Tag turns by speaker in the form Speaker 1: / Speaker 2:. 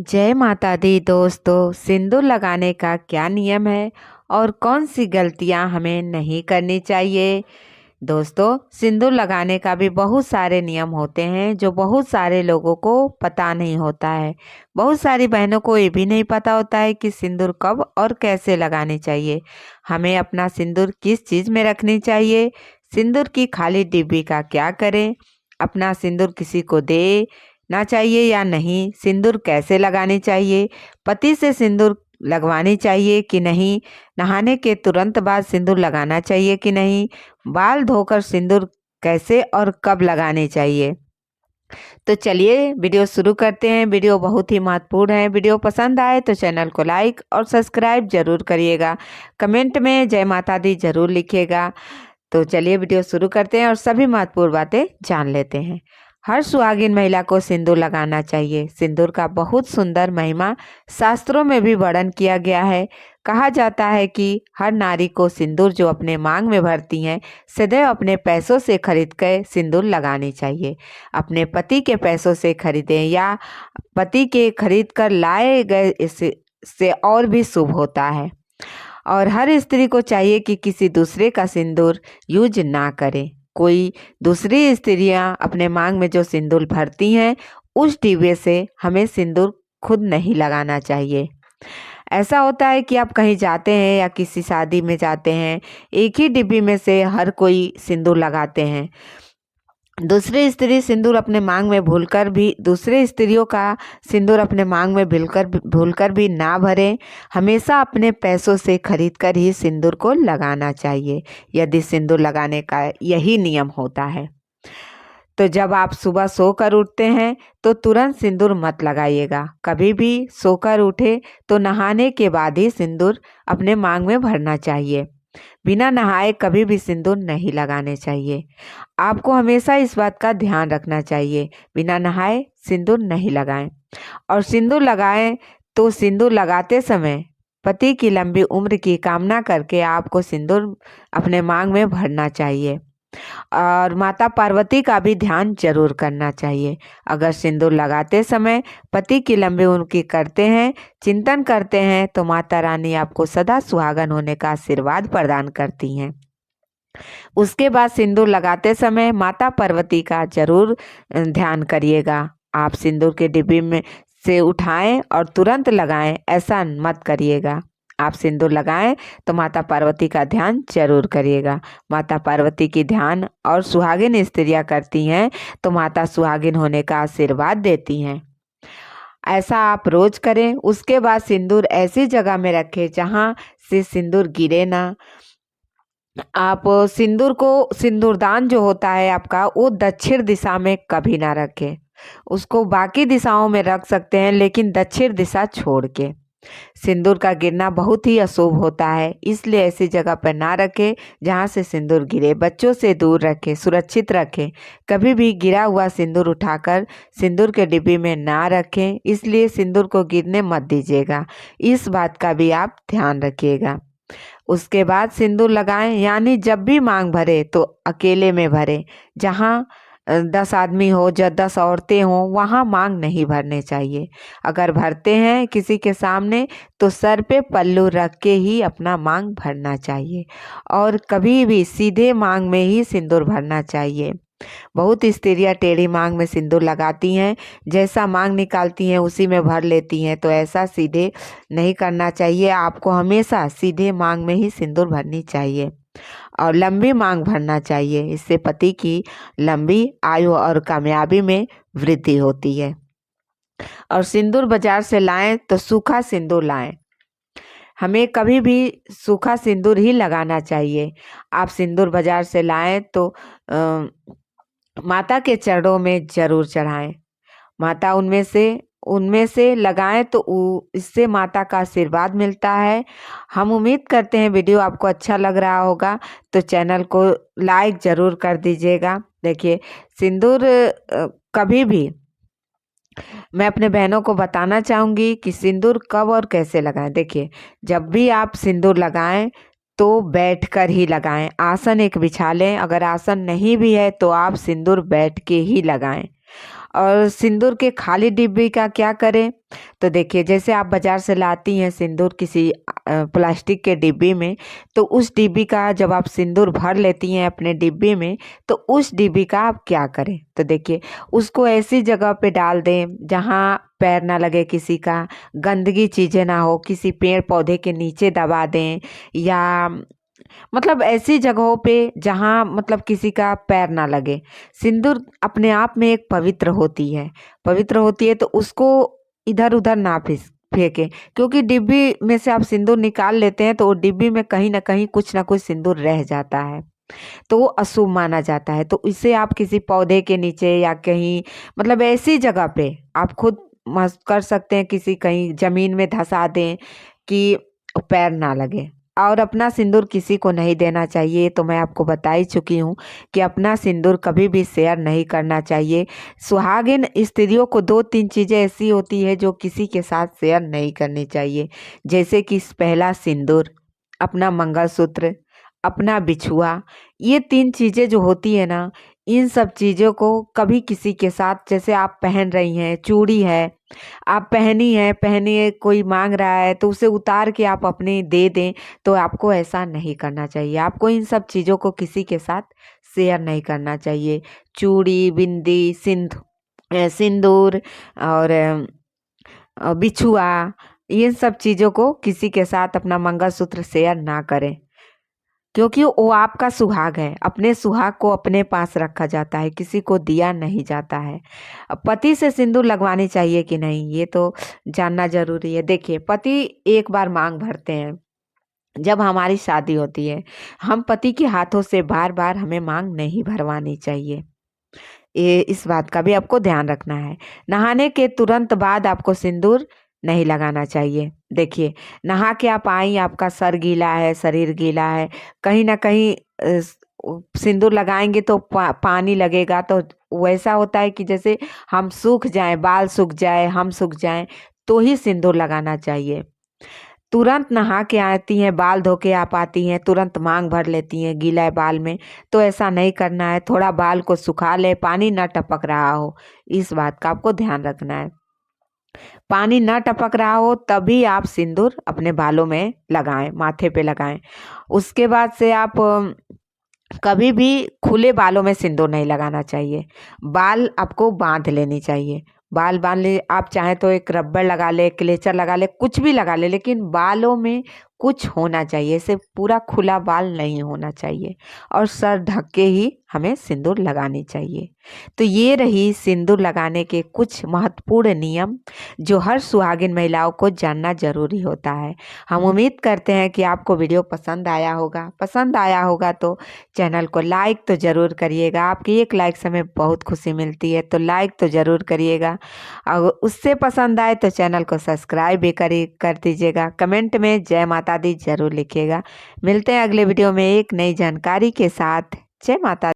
Speaker 1: जय माता दी दोस्तों। सिंदूर लगाने का क्या नियम है और कौन सी गलतियां हमें नहीं करनी चाहिए। दोस्तों, सिंदूर लगाने का भी बहुत सारे नियम होते हैं जो बहुत सारे लोगों को पता नहीं होता है। बहुत सारी बहनों को ये भी नहीं पता होता है कि सिंदूर कब और कैसे लगानी चाहिए। हमें अपना सिंदूर किस चीज़ में रखनी चाहिए, सिंदूर की खाली डिब्बी का क्या करें, अपना सिंदूर किसी को दे ना चाहिए या नहीं, सिंदूर कैसे लगानी चाहिए, पति से सिंदूर लगवानी चाहिए कि नहीं, नहाने के तुरंत बाद सिंदूर लगाना चाहिए कि नहीं, बाल धोकर सिंदूर कैसे और कब लगाने चाहिए। तो चलिए वीडियो शुरू करते हैं। वीडियो बहुत ही महत्वपूर्ण है। वीडियो पसंद आए तो चैनल को लाइक और सब्सक्राइब जरूर करिएगा। कमेंट में जय माता दी जरूर लिखिएगा। तो चलिए वीडियो शुरू करते हैं और सभी महत्वपूर्ण बातें जान लेते हैं। हर सुहागिन महिला को सिंदूर लगाना चाहिए। सिंदूर का बहुत सुंदर महिमा शास्त्रों में भी वर्णन किया गया है। कहा जाता है कि हर नारी को सिंदूर जो अपने मांग में भरती हैं सदैव अपने पैसों से खरीद कर सिंदूर लगानी चाहिए। अपने पति के पैसों से खरीदें या पति के खरीद कर लाए गए इससे और भी शुभ होता है। और हर स्त्री को चाहिए कि किसी दूसरे का सिंदूर यूज ना करे। कोई दूसरी स्त्रियां अपने मांग में जो सिंदूर भरती हैं उस डिब्बे से हमें सिंदूर खुद नहीं लगाना चाहिए। ऐसा होता है कि आप कहीं जाते हैं या किसी शादी में जाते हैं, एक ही डिब्बी में से हर कोई सिंदूर लगाते हैं। दूसरी स्त्री सिंदूर अपने मांग में भूलकर भी दूसरे स्त्रियों का सिंदूर अपने मांग में भूलकर भी ना भरें। हमेशा अपने पैसों से खरीद कर ही सिंदूर को लगाना चाहिए, यदि सिंदूर लगाने का यही नियम होता है। तो जब आप सुबह सोकर उठते हैं तो तुरंत सिंदूर मत लगाइएगा। कभी भी सोकर उठे तो नहाने के बाद ही सिंदूर अपने मांग में भरना चाहिए। बिना नहाए कभी भी सिंदूर नहीं लगाने चाहिए। आपको हमेशा इस बात का ध्यान रखना चाहिए, बिना नहाए सिंदूर नहीं लगाएं। और सिंदूर लगाएं तो सिंदूर लगाते समय पति की लंबी उम्र की कामना करके आपको सिंदूर अपने मांग में भरना चाहिए। और माता पार्वती का भी ध्यान जरूर करना चाहिए। अगर सिंदूर लगाते समय पति की लंबी उम्र की करते हैं, चिंतन करते हैं, तो माता रानी आपको सदा सुहागन होने का आशीर्वाद प्रदान करती हैं। उसके बाद सिंदूर लगाते समय माता पार्वती का जरूर ध्यान करिएगा। आप सिंदूर के डिब्बे में से उठाएं और तुरंत लगाएं, ऐसा मत करिएगा। आप सिंदूर लगाएं तो माता पार्वती का ध्यान जरूर करिएगा। माता पार्वती की ध्यान और सुहागिन स्त्रियां करती हैं तो माता सुहागिन होने का आशीर्वाद देती हैं। ऐसा आप रोज करें। उसके बाद सिंदूर ऐसी जगह में रखें जहां से सिंदूर गिरे ना। आप सिंदूरदान जो होता है आपका, वो दक्षिण दिशा में कभी ना रखें। उसको बाकी दिशाओं में रख सकते हैं लेकिन दक्षिण दिशा छोड़ के। सिंदूर का गिरना बहुत ही अशुभ होता है, इसलिए ऐसी जगह पर ना रखें जहां से सिंदूर गिरे। बच्चों से दूर रखें, सुरक्षित रखें। कभी भी गिरा हुआ सिंदूर उठाकर सिंदूर के डिब्बे में ना रखें, इसलिए सिंदूर को गिरने मत दीजिएगा। इस बात का भी आप ध्यान रखिएगा। उसके बाद सिंदूर लगाएं, यानी जब भी मांग भरे तो अकेले में भरे। जहाँ 10 आदमी हो या 10 औरतें हों वहाँ मांग नहीं भरने चाहिए। अगर भरते हैं किसी के सामने तो सर पे पल्लू रख के ही अपना मांग भरना चाहिए और कभी भी सीधे मांग में ही सिंदूर भरना चाहिए। बहुत स्त्रियां टेढ़ी मांग में सिंदूर लगाती हैं, जैसा मांग निकालती हैं उसी में भर लेती हैं, तो ऐसा सीधे नहीं करना चाहिए। आपको हमेशा सीधे मांग में ही सिंदूर भरनी चाहिए और लंबी मांग भरना चाहिए। इससे पति की लंबी आयु और कामयाबी में वृद्धि होती है। और सिंदूर बाजार से लाएं तो सूखा सिंदूर लाएं। हमें कभी भी सूखा सिंदूर ही लगाना चाहिए। आप सिंदूर बाजार से लाएं तो माता के चरणों में जरूर चढ़ाएं। माता उनमें से लगाएं तो इससे माता का आशीर्वाद मिलता है। हम उम्मीद करते हैं वीडियो आपको अच्छा लग रहा होगा, तो चैनल को लाइक ज़रूर कर दीजिएगा। देखिए, सिंदूर कभी भी मैं अपने बहनों को बताना चाहूँगी कि सिंदूर कब और कैसे लगाएं। देखिए, जब भी आप सिंदूर लगाएं तो बैठकर ही लगाएं। आसन एक बिछा लें, अगर आसन नहीं भी है तो आप सिंदूर बैठ के ही लगाएं। और सिंदूर के खाली डिब्बी का क्या करें? तो देखिए, जैसे आप बाजार से लाती हैं सिंदूर किसी प्लास्टिक के डिब्बी में, तो उस डिब्बी का जब आप सिंदूर भर लेती हैं अपने डिब्बी में, तो उस डिब्बी का आप क्या करें? तो देखिए, उसको ऐसी जगह पे डाल दें जहाँ पैर ना लगे किसी का, गंदगी चीज़ें ना हो, किसी पेड़ पौधे के नीचे दबा दें, या मतलब ऐसी जगहों पे जहाँ मतलब किसी का पैर ना लगे। सिंदूर अपने आप में एक पवित्र होती है, तो उसको इधर उधर ना फेंके, क्योंकि डिब्बी में से आप सिंदूर निकाल लेते हैं तो वो डिब्बी में कहीं ना कहीं कुछ ना कुछ सिंदूर रह जाता है, तो वो अशुभ माना जाता है। तो इसे आप किसी पौधे के नीचे या कहीं मतलब ऐसी जगह पे आप खुद कर सकते हैं, किसी कहीं जमीन में धंसा दें कि पैर ना लगे। और अपना सिंदूर किसी को नहीं देना चाहिए, तो मैं आपको बता ही चुकी हूँ कि अपना सिंदूर कभी भी शेयर नहीं करना चाहिए। सुहागिन स्त्रियों को 2-3 चीज़ें ऐसी होती है जो किसी के साथ शेयर नहीं करनी चाहिए, जैसे कि पहला सिंदूर, अपना मंगलसूत्र, अपना बिछुआ। ये 3 चीज़ें जो होती है ना, इन सब चीज़ों को कभी किसी के साथ, जैसे आप पहन रही हैं, चूड़ी है, आप पहनिए, कोई माँग रहा है तो उसे उतार के आप अपने दे दें, तो आपको ऐसा नहीं करना चाहिए। आपको इन सब चीज़ों को किसी के साथ शेयर नहीं करना चाहिए। चूड़ी, बिंदी, सिंदूर और बिछुआ, इन सब चीज़ों को किसी के साथ, अपना मंगलसूत्र शेयर ना करें, क्योंकि वो आपका सुहाग है। अपने सुहाग को अपने पास रखा जाता है, किसी को दिया नहीं जाता है। अब पति से सिंदूर लगवानी चाहिए कि नहीं, ये तो जानना जरूरी है। देखिए, पति एक बार मांग भरते हैं जब हमारी शादी होती है। हम पति के हाथों से बार बार हमें मांग नहीं भरवानी चाहिए। ये इस बात का भी आपको ध्यान रखना है। नहाने के तुरंत बाद आपको सिंदूर नहीं लगाना चाहिए। देखिए, नहा के आप आई, आपका सर गीला है, शरीर गीला है, कहीं ना कहीं सिंदूर लगाएंगे तो पानी लगेगा, तो वैसा होता है कि जैसे हम सूख जाएं, बाल सूख जाए, हम सूख जाएं, तो ही सिंदूर लगाना चाहिए। तुरंत नहा के आती हैं, बाल धो के आप आती हैं, तुरंत मांग भर लेती हैं गीला है बाल में, तो ऐसा नहीं करना है। थोड़ा बाल को सुखा ले, पानी न टपक रहा हो, इस बात का आपको ध्यान रखना है। पानी न टपक रहा हो तभी आप सिंदूर अपने बालों में लगाएं, माथे पे लगाएं। उसके बाद से आप कभी भी खुले बालों में सिंदूर नहीं लगाना चाहिए। बाल आपको बांध लेनी चाहिए। बाल बांध ले, आप चाहे तो एक रबड़ लगा ले, क्लेचर लगा ले, कुछ भी लगा ले, लेकिन बालों में कुछ होना चाहिए, इसे पूरा खुला बाल नहीं होना चाहिए, और सर ढक के ही हमें सिंदूर लगानी चाहिए। तो ये रही सिंदूर लगाने के कुछ महत्वपूर्ण नियम जो हर सुहागिन महिलाओं को जानना जरूरी होता है। हम उम्मीद करते हैं कि आपको वीडियो पसंद आया होगा तो चैनल को लाइक तो ज़रूर करिएगा। आपकी एक लाइक से हमें बहुत खुशी मिलती है, तो लाइक तो ज़रूर करिएगा। और उससे पसंद आए तो चैनल को सब्सक्राइब भी कर दीजिएगा। कमेंट में जय माता दी ज़रूर लिखिएगा। मिलते हैं अगले वीडियो में एक नई जानकारी के साथ। जय माता।